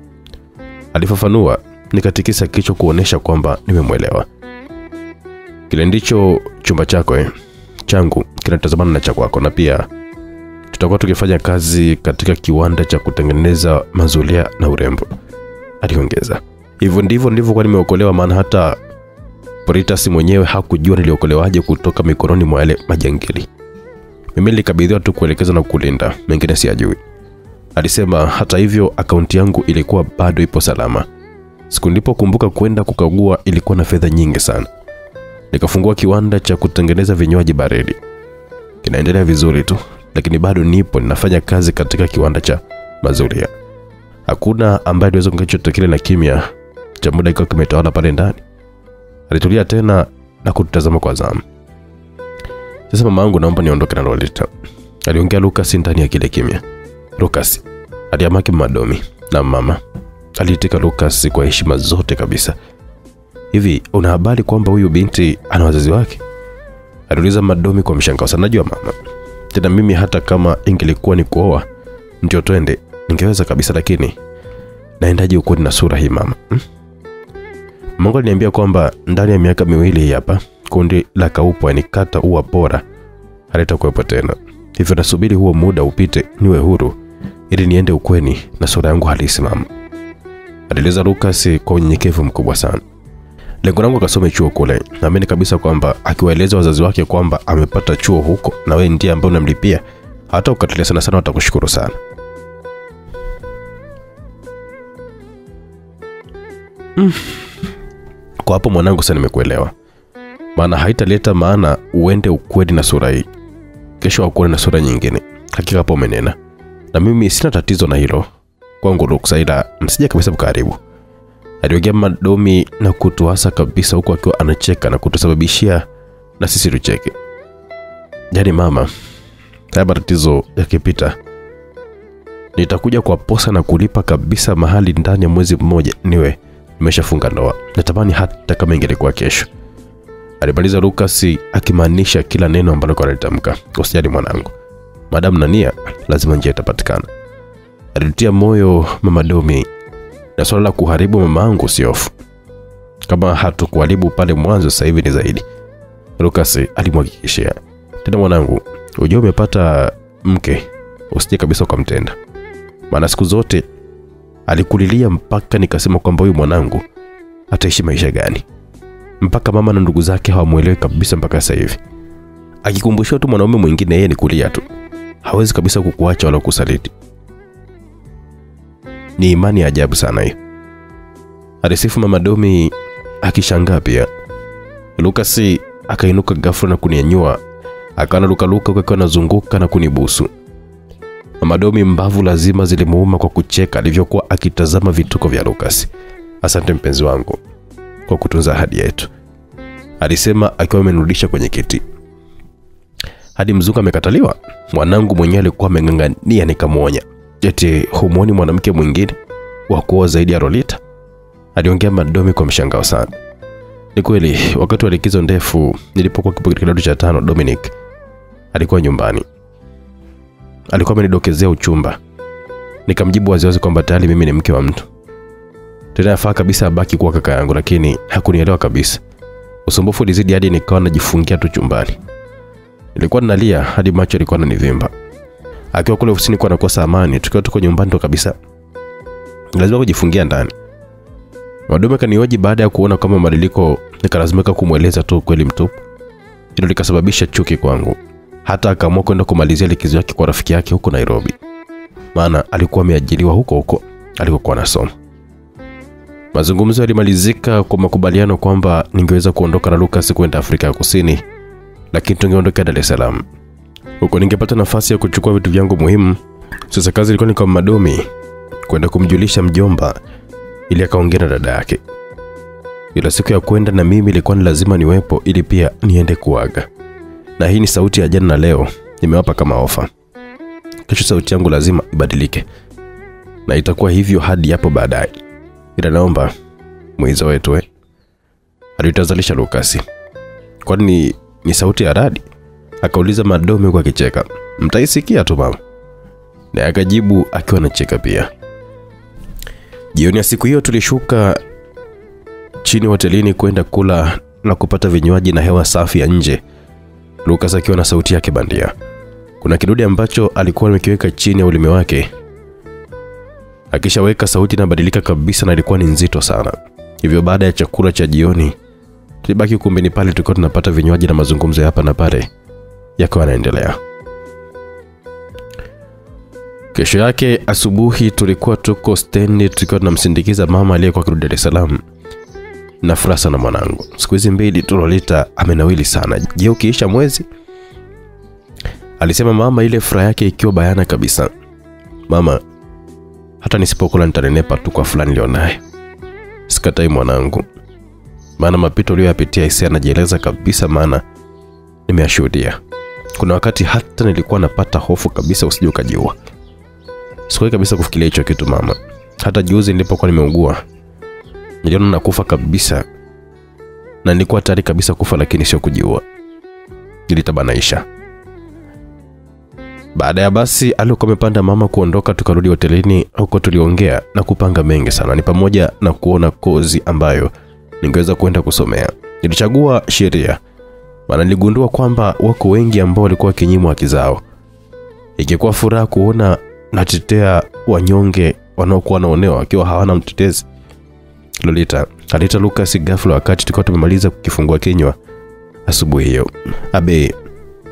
alifafanua. Nikatikisa kichwa kuonesha kwamba nimemwelewa. Kile ndicho chumba chako changu kinatazamana na cha kwako, na pia tutakuwa tukifanya kazi katika kiwanda cha kutengeneza mazulia na urembo, aliongeza. Hivyo ndivyo kwa nimeokolewa, maana hata Poristas mwenyewe hakujua niliokolewaje kutoka mikononi mwa wale majangili. Mimi nilikabidhiwa tu kuelekeza na kulinda, mengine siyajui, alisema. Hata hivyo akaunti yangu ilikuwa bado ipo salama. Siku nilipokumbuka kwenda kukagua ilikuwa na fedha nyingi sana. Nikafungua kiwanda cha kutengeneza vinywaji baridi. Kinaendelea vizuri tu, lakini bado nipo ninafanya kazi katika kiwanda cha mazulia. Hakuna ambaye aliweza kungechoto kile na kimya cha muda iko kimetawala pale ndani. Alitulia tena na kutazama kwa zamu. Sasa mama yangu, naomba niondoke na Lolita, aliongea Lucas ndani ya kile kimya. Lucas aliamaki Madomi. Na mama, aliitika Lucas kwa heshima zote kabisa. Hivi una habari kwamba huyu binti ana wazazi wake? Aliuliza Madomi kwa mshangao sana. Najua mama, tena mimi hata kama ingelikuwa ni kuoa ndio twende ningeweza kabisa, lakini naendaje uko na sura hii mama? Mungu aliniambia kwamba ndani ya miaka 2 hapa kundi la Kaupo ni kata uwa bora halitakuwepo tena. Hivyo nasubiri huo muda upite niwe huru ili niende ukweni na sura yangu halisi mama, alieleza Lucas kwa unyenyekevu mkubwa sana. Lengo langu akasome chuo kule. Naamini kabisa kwamba akiwaeleza wazazi wake kwamba amepata chuo huko na wewe ndiye ambaye unamlipia, hata ukatelea sana watakushukuru sana. Kwa hapo mwanangu, sana nimekuelewa. Maana haitaleta maana uende ukweli na sura hii, kesho ukuone na sura nyingine. Hakika hapo umenena, na mimi sina tatizo na hilo kwangu ruksa, ila msije kabisa mkaribu, aliongea Madomi na kutuasa kabisa huko akiwa anacheka na kutusababishia na sisi tucheke. Yaani mama, haya matatizo yakipita nitakuja kwa posa na kulipa kabisa mahali ndani ya mwezi mmoja niwe nimeshafunga ndoa. Natamani hata kama ingelikuwa kesho. Alimaliza Lucas akimaanisha kila neno ambalo kwa alitamka. Usijali mwanangu, madam Nania lazima njia itapatikana. Alitia moyo Mama Domi, na swala la kuharibu mamangu si hofu. Kama hatukuharibu pale mwanzo, sasa hivi ni zaidi. Lucas alimhakikishia. Tena mwanangu, unajua umepata mke, usije kabisa ukamtenda. Maana siku zote alikulilia mpaka nikasema kwamba huyu mwanangu ataishi maisha gani. Mpaka mama na ndugu zake hawamuelewi kabisa mpaka sasa hivi. Akikumbushwa tu mwanaume mwingine yeye ni kulia tu. Hawezi kabisa kukuacha wala kusaliti. Ni imani ya ajabu sana hiyo. Alisifu Mama Domi akishangaa pia. Lucas akainuka ghafla na kuninyanyua. Akaana luka kwa anazunguka na kunibusu. Mama Domi mbavu lazima zilimuuma kwa kucheka alivyokuwa akitazama vituko vya Lucas. Asante mpenzi wangu kwa kutunza ahadi yetu, alisema akiwa amenirudisha kwenye kiti. Hadi mzuka amekataliwa. Mwanangu mwenyewe alikuwa amengangania nikamuonya. Eti humuoni mwanamke mwingine wa kuoa zaidi ya Lolita? Aliongea Mama Domi kwa mshangao sana. Ni kweli wakati wa likizo ndefu nilipokuwa kidato cha 5, Dominic alikuwa nyumbani. Alikuwa amenidokezea uchumba. Nikamjibu waziwazi kwamba tayari mimi ni mke wa mtu. Tena afaa kabisa abaki kuwa kaka yangu, lakini hakunielewa kabisa. Usumbufu ulizidi hadi nikawa najifungia tu chumbani. Nilikuwa ninalia hadi macho yalikuwa yananivimba. Akiwa kule ofisini kwa nakosa amani, tukiwa tuko nyumbani ndo kabisa. Lazima kujifungia ndani. Mama kanioji baada ya kuona kama mabadiliko, nikalazimika kumueleza tu kweli mtupu. Hilo likasababisha chuki kwangu. Hata akaamua kwenda kumalizia likizo yake kwa rafiki yake huko Nairobi. Maana alikuwa ameajiriwa huko alikokuwa anasoma. Mazungumzo yalimalizika kwa makubaliano kwamba ningeweza kuondoka na Lucas kwenda Afrika ya Kusini, lakini tungeondoka Dar es Salaam. Huko ningepata nafasi ya kuchukua vitu vyangu muhimu. Sasa kazi ilikuwa ni kwa Mama Domi kwenda kumjulisha mjomba ili akaongea na dada yake. Ila siku ya kwenda na mimi ilikuwa ni lazima niwepo ili pia niende kuaga. Na hii ni sauti ya jana na leo nimewapa kama ofa. Kesho sauti yangu lazima ibadilike. Na itakuwa hivyo hadi hapo baadaye. Ila naomba mwizo wetu alitazalisha Lucas. Kwani ni sauti ya radi? Akauliza Mama Domi kwa kicheka. Mtaisikia tu mama. Na akajibu akiwa anacheka pia. Jioni ya siku hiyo tulishuka chini hotelini kwenda kula na kupata vinywaji na hewa safi ya nje. Lucas akiwa na sauti yake bandia. Kuna kidude ambacho alikuwa amekiweka chini ya ulimi wake. Akishaweka sauti inabadilika kabisa na ilikuwa ni nzito sana. Hivyo baada ya chakula cha jioni tulibaki kumbini pale tulikuwa tunapata vinywaji na mazungumzo hapa na pale yakawa yanaendelea. Kesho yake asubuhi tulikuwa tuko stendi tulikuwa tunamsindikiza mama aliyekuwa kirudi Dar es Salaam. Na furaha sana mwanangu. Siku hizi mbili tu Lolita amenawili sana. Je, ukiisha mwezi? Alisema mama, ile furaha yake ikiwa bayana kabisa. Mama, hata nisipokula nitanenepa tu kwa fulani leo naye. Sikatai mwanangu. Maana mapito uliyoyapitia hisia anajieleza kabisa, maana nimeyashuhudia. Kuna wakati hata nilikuwa napata hofu kabisa usije ukajiua. Sikuwahi kabisa kufikiria hicho kitu mama. Hata juzi nilipokuwa nimeugua niliona nakufa kabisa. Na nilikuwa tayari kabisa kufa, lakini sio kujiua. Nilitabanaisha. Baada ya basi alikuwa amepanda mama kuondoka, tukarudi hotelini. Huko tuliongea na kupanga mengi sana, ni pamoja na kuona kozi ambayo ningeweza kwenda kusomea. Nilichagua sheria, maana niligundua kwamba wako wengi ambao walikuwa kinyimwa haki zao. Ingekuwa furaha kuona natetea wanyonge wanaokuwa wanaonewa wakiwa hawana mtetezi. Lolita alita Lucas ghafla wakati tulikuwa tumemaliza kukifungua kinywa asubuhi hiyo. Abe,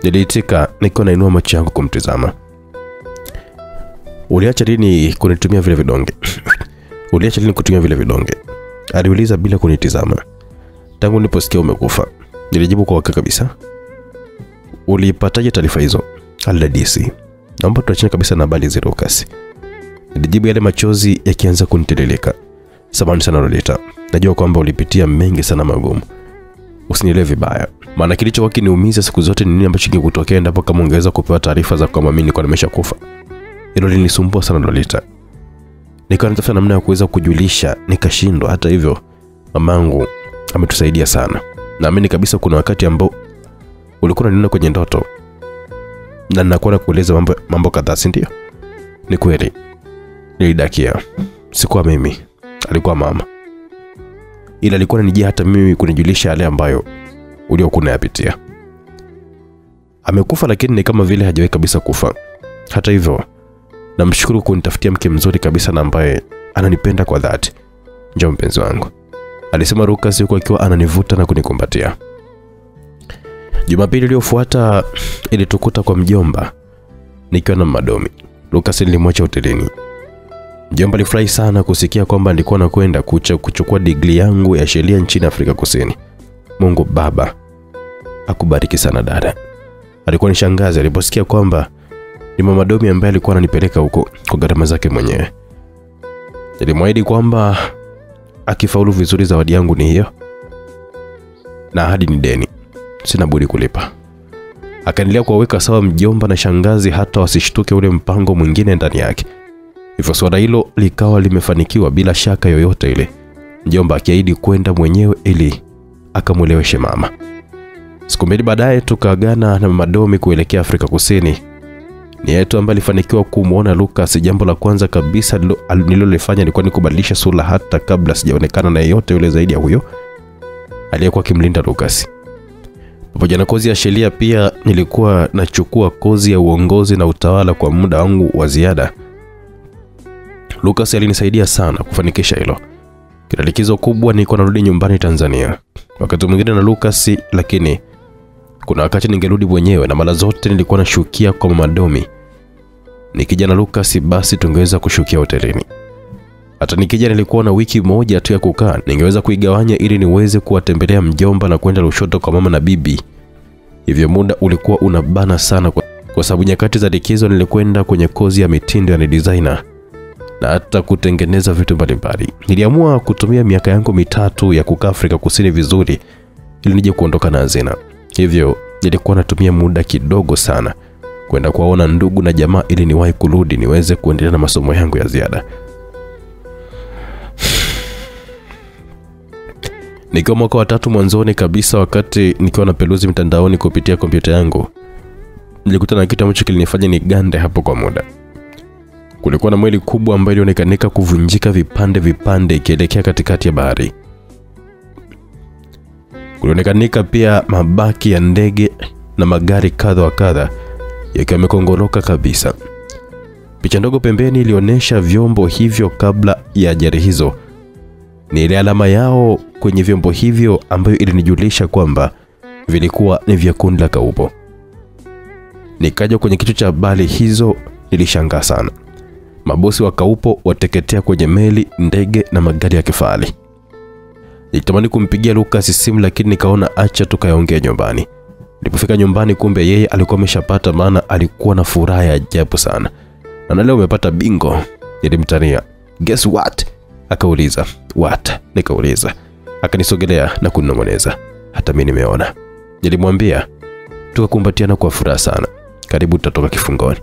niliitika nikiwa nainua macho yangu kumtazama. Uliacha lini kunitumia vile vidonge? Uliacha lini kutumia vile vidonge? Aliuliza bila kunitazama. Tangu niliposikia umekufa. Nilijibu kwa hakika kabisa. Ulipataje taarifa hizo? Aladisi. Naomba tuachane kabisa na habari za Lucas. Nilijibu yale machozi yakianza kunitiririka. Samahani sana Lolita. Najua kwamba ulipitia mengi sana magumu. Usinielewe vibaya. Maana kilichokuwa kiniumiza siku zote ni nini ambacho kingekutokea endapo kama ungeweza kupewa taarifa za kwamba mimi nilikuwa nimeshakufa. Hilo lilinisumbua sana Lolita. Nikawa natafuta namna ya kuweza kujulisha, nikashindwa. Hata hivyo mamangu ametusaidia sana. Naamini kabisa kuna wakati ambao ulikuwa unaniona kwenye ndoto na ninakuwa nakueleza mambo kadhaa, si ndio? Ni kweli. Nilidakia. Sikuwa mimi, alikuwa mama. Ila alikuwa ananijia hata mimi kunijulisha yale ambayo uliokuwa unayapitia. Amekufa lakini ni kama vile hajawahi kabisa kufa. Hata hivyo namshukuru kunitafutia mke mzuri kabisa na ambaye ananipenda kwa dhati. Njoo mpenzi wangu, alisema Lucas yuko akiwa ananivuta na kunikumbatia. Jumapili iliyofuata ilitukuta kwa mjomba nikiwa na Madomi. Lucas nilimwacha hotelini. Mjomba alifurahi sana kusikia kwamba nilikuwa nakwenda kuchukua degree yangu ya sheria nchini Afrika Kusini. Mungu Baba akubariki sana dada. Alikuwa ni shangazi aliposikia kwamba ni mama Domi ambaye alikuwa ananipeleka huko kwa gharama zake mwenyewe. Nilimwahidi kwamba akifaulu vizuri zawadi yangu ni hiyo, na ahadi ni deni, sina budi kulipa. Akaendelea kuwaweka sawa mjomba na shangazi hata wasishtuke ule mpango mwingine ndani yake. Hivyo swala hilo likawa limefanikiwa bila shaka yoyote ile. Mjomba akiahidi kwenda mwenyewe ili akamueleweshe mama. Siku mbili baadaye tukaagana na mama Domi kuelekea Afrika Kusini. Ni yetu ambaye alifanikiwa kumuona Lucas. Jambo la kwanza kabisa nililolifanya ilikuwa ni kubadilisha sura hata kabla sijaonekana na yeyote yule zaidi ya huyo aliyekuwa kimlinda Lucas. Pamoja na kozi ya sheria pia nilikuwa nachukua kozi ya uongozi na utawala kwa muda wangu wa ziada. Lucas alinisaidia sana kufanikisha hilo. Kila likizo kubwa nilikuwa narudi nyumbani Tanzania. Wakati mwingine na Lucas, lakini kuna wakati ningerudi mwenyewe na mara zote nilikuwa nashukia kwa mama Domi. Nikija na Lucas basi tungeweza kushukia hotelini. Hata nikija nilikuwa na wiki moja tu ya kukaa, ningeweza kuigawanya ili niweze kuwatembelea mjomba na kwenda Lushoto kwa mama na bibi. Hivyo muda ulikuwa unabana sana kwa sababu nyakati za likizo nilikwenda kwenye kozi ya mitindo ya designer na hata kutengeneza vitu mbalimbali. Niliamua kutumia miaka yangu mitatu ya kukaa Afrika Kusini vizuri ili nije kuondoka na hazina. Hivyo nilikuwa natumia muda kidogo sana kwenda kuwaona ndugu na jamaa ili niwahi kurudi niweze kuendelea na masomo yangu ya ziada. Nikiwa mwaka wa 3 mwanzoni kabisa, wakati nikiwa na peluzi mtandaoni kupitia kompyuta yangu, nilikutana na kitu ambacho kilinifanya nigande hapo kwa muda. Kulikuwa na mwili kubwa ambayo ilionekanika kuvunjika vipande ikielekea katikati ya bahari. Kulionekanika pia mabaki ya ndege na magari kadha wa kadha yakiwa yamekongoroka kabisa. Picha ndogo pembeni ilionyesha vyombo hivyo kabla ya ajali hizo. Ni ile alama yao kwenye vyombo hivyo ambayo ilinijulisha kwamba vilikuwa ni vya kundi la Kaupo. Nikaja kwenye kitu cha habari hizo, nilishangaa sana. Mabosi wa Kaupo wateketea kwenye meli, ndege na magari ya kifahari. Nilitamani kumpigia Lucas simu lakini nikaona acha tukayaongea nyumbani. Nilipofika nyumbani kumbe yeye alikuwa ameshapata, maana alikuwa na furaha ya ajabu sana. Na leo umepata bingo, nilimtania. Guess what? Akauliza. What? Nikauliza. Akanisogelea na kuninong'oneza. Hata mimi nimeona. Nilimwambia. Tukakumbatiana kwa furaha sana. Karibu tutatoka kifungoni.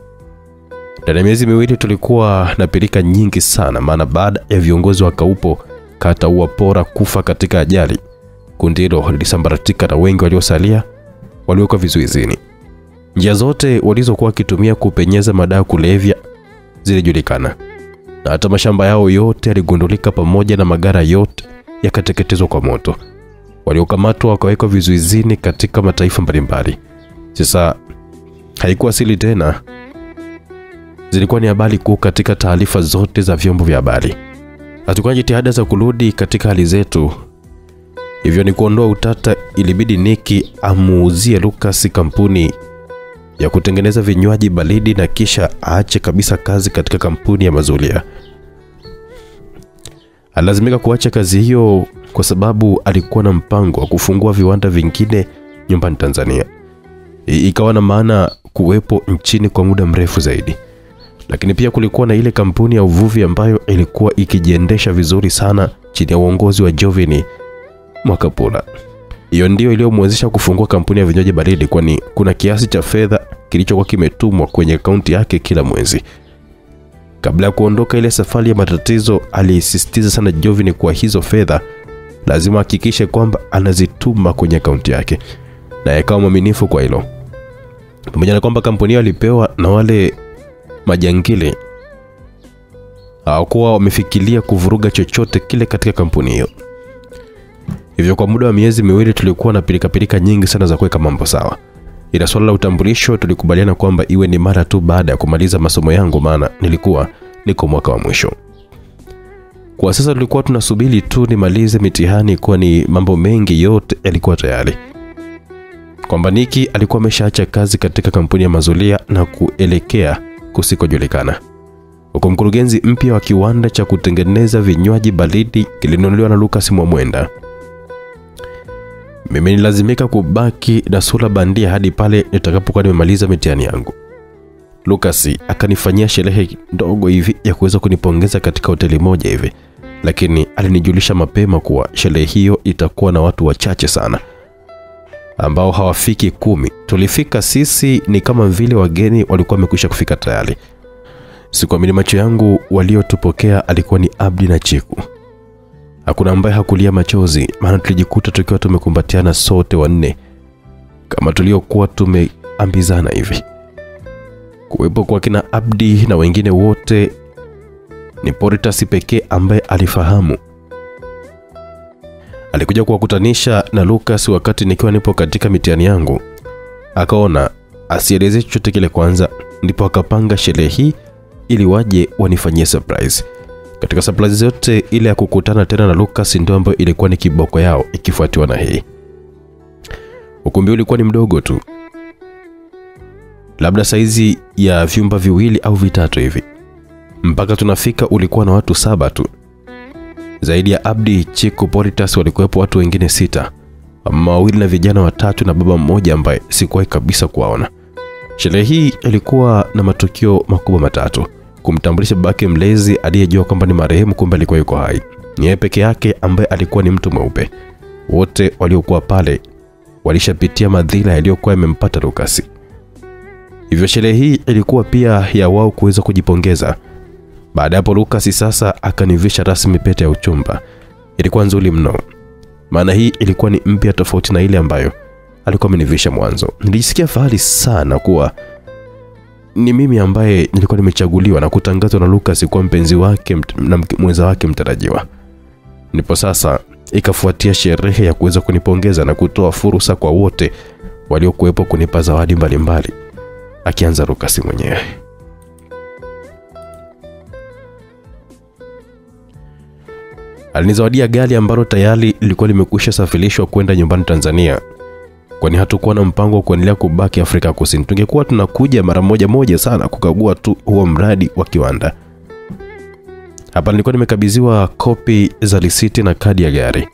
Ndani ya miezi miwili tulikuwa na pilika nyingi sana, maana baada ya viongozi wa Kaupo kata Uwapora kufa katika ajali, kundi hilo lilisambaratika na wengi waliosalia waliwekwa vizuizini. Njia zote walizokuwa wakitumia kupenyeza madawa kulevya zilijulikana. Na hata mashamba yao yote yaligundulika pamoja na magara yote yakateketezwa kwa moto. Waliokamatwa wakawekwa vizuizini katika mataifa mbalimbali. Sasa haikuwa siri tena. Zilikuwa ni habari kuu katika taarifa zote za vyombo vya habari. Hatukuwa jitihada za kurudi katika hali zetu. Hivyo ni kuondoa utata, ilibidi Niki amuuzie Lucas kampuni ya kutengeneza vinywaji baridi na kisha aache kabisa kazi katika kampuni ya mazulia. Alazimika kuacha kazi hiyo kwa sababu alikuwa na mpango wa kufungua viwanda vingine nyumbani Tanzania. Ikawa na maana kuwepo nchini kwa muda mrefu zaidi. Lakini pia kulikuwa na ile kampuni ya uvuvi ambayo ilikuwa ikijiendesha vizuri sana chini ya uongozi wa Jovini Mwakapula. Hiyo ndio iliyomwezesha kufungua kampuni ya vinywaji baridi, kwani kuna kiasi cha fedha kilichokuwa kimetumwa kwenye akaunti yake kila mwezi. Kabla ya kuondoka ile safari ya matatizo, alisisitiza sana Jovin kwa hizo fedha lazima hakikishe kwamba anazituma kwenye akaunti yake, na yakawa mwaminifu kwa hilo. Pamoja na kwamba kampuni yao ilipewa na wale majangili, hawakuwa wamefikiria kuvuruga chochote kile katika kampuni hiyo. Hivyo kwa muda wa miezi miwili tulikuwa na pilika nyingi sana za kuweka mambo sawa. Ila swala la utambulisho tulikubaliana kwamba iwe ni mara tu baada ya kumaliza masomo yangu, maana nilikuwa niko mwaka wa mwisho. Kwa sasa tulikuwa tunasubiri tu nimalize mitihani, kwani mambo mengi yote yalikuwa tayari. Kwamba Niki alikuwa ameshaacha kazi katika kampuni ya mazulia na kuelekea kusikojulikana. Huko mkurugenzi mpya wa kiwanda cha kutengeneza vinywaji baridi kilinunuliwa na Lucas Mwamwenda. Mimi nilazimika kubaki na sura bandia hadi pale nitakapokuwa nimemaliza mitihani yangu. Lucas akanifanyia sherehe ndogo hivi ya kuweza kunipongeza katika hoteli moja hivi, lakini alinijulisha mapema kuwa sherehe hiyo itakuwa na watu wachache sana ambao hawafiki 10. Tulifika sisi ni kama vile wageni walikuwa wamekwisha kufika tayari. Sikuamini macho yangu, waliotupokea alikuwa ni Abdi na Chiku. Hakuna ambaye hakulia machozi, maana tulijikuta tukiwa tumekumbatiana sote wanne kama tuliokuwa tumeambizana hivi. Kuwepo kwa kina Abdi na wengine wote ni Poritas pekee ambaye alifahamu. Alikuja kuwakutanisha na Lucas wakati nikiwa nipo katika mitihani yangu. Akaona asieleze chochote kile kwanza, ndipo akapanga sherehe hii ili waje wanifanyie surprise. Katika surprise zote ile ya kukutana tena na Lucas ndio ambayo ilikuwa ni kiboko yao, ikifuatiwa na hii. Ukumbi ulikuwa ni mdogo tu, labda saizi ya vyumba 2 au 3 hivi. Mpaka tunafika ulikuwa na watu 7 tu. Zaidi ya Abdi, Chiku, Poritas walikuwepo watu wengine 6. Mama 2 na vijana 3 na baba mmoja ambaye sikuwahi kabisa kuwaona. Sherehe hii ilikuwa na matukio makubwa 3. Kumtambulisha babake mlezi aliyejua kwamba ni marehemu, kumbe alikuwa yuko hai. Ni yeye peke yake ambaye alikuwa ni mtu mweupe. Wote waliokuwa pale walishapitia madhila yaliyokuwa yamempata Lucas. Hivyo sherehe hii ilikuwa pia ya wao kuweza kujipongeza. Baada hapo Lucas sasa akanivisha rasmi pete ya uchumba. Ilikuwa nzuri mno, maana hii ilikuwa ni mpya tofauti na ile ambayo alikuwa amenivisha mwanzo. Nilijisikia fahari sana kuwa ni mimi ambaye nilikuwa nimechaguliwa na kutangazwa na Lucas kwa mpenzi wake na mwenza wake mtarajiwa. Nipo sasa ikafuatia sherehe ya kuweza kunipongeza na kutoa fursa kwa wote waliokuwepo kunipa zawadi mbalimbali, akianza Lucas mwenyewe. Alinizawadia gari ambalo tayari lilikuwa limekwisha safirishwa kwenda nyumbani Tanzania, kwani hatukuwa na mpango wa kuendelea kubaki Afrika Kusini. Tungekuwa tunakuja mara moja sana kukagua tu huo mradi wa kiwanda. Hapa nilikuwa nimekabidhiwa kopi za risiti na kadi ya gari.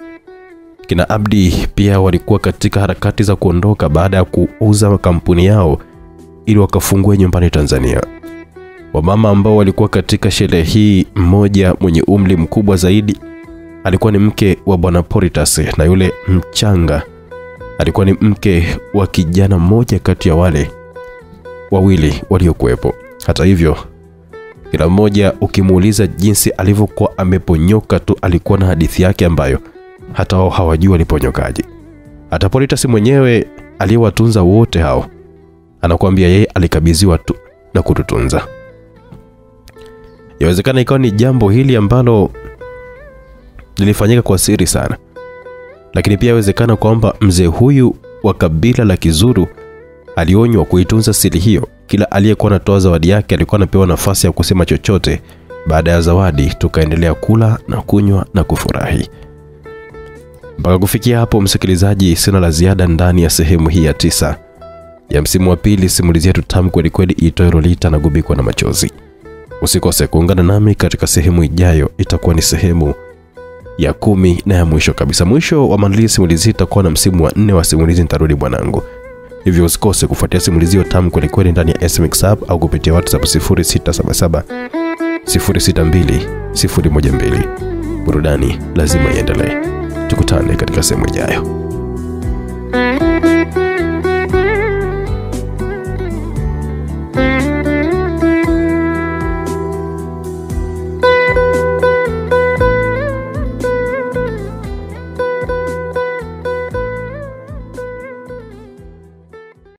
Kina Abdi pia walikuwa katika harakati za kuondoka baada ya kuuza kampuni yao ili wakafungue nyumbani Tanzania. Wamama ambao walikuwa katika sherehe hii, mmoja mwenye umri mkubwa zaidi alikuwa ni mke wa Bwana Poritas, na yule mchanga alikuwa ni mke wa kijana mmoja kati ya wale wawili waliokuwepo. Hata hivyo, kila mmoja ukimuuliza jinsi alivyokuwa ameponyoka tu, alikuwa na hadithi yake ambayo hata wao hawajui aliponyokaje. Hata Poritas mwenyewe aliyewatunza wote hao anakuambia yeye alikabidhiwa tu na kututunza. Yawezekana ikawa ni jambo hili ambalo lilifanyika kwa siri sana, lakini pia yawezekana kwamba mzee huyu wa kabila la Kizuru alionywa kuitunza siri hiyo. Kila aliyekuwa anatoa zawadi yake alikuwa anapewa nafasi ya kusema chochote. Baada ya zawadi tukaendelea kula na kunywa na kufurahi. Mpaka kufikia hapo, msikilizaji, sina la ziada ndani ya sehemu hii ya 9 ya msimu wa 2 simulizi yetu tamu kweli kweli iitwayo Lolita na Gubikwa na Machozi. Usikose kuungana nami katika sehemu ijayo. Itakuwa ni sehemu ya 10 na ya mwisho kabisa. Mwisho wa maandalizi simulizi itakuwa na msimu wa 4 wa simulizi Nitarudi Bwanangu. Hivyo usikose kufuatia simulizi hiyo tamu kweli kweli ndani ya SMX Hub au kupitia WhatsApp 0677 062 012. Burudani lazima iendelee. Tukutane katika sehemu ijayo.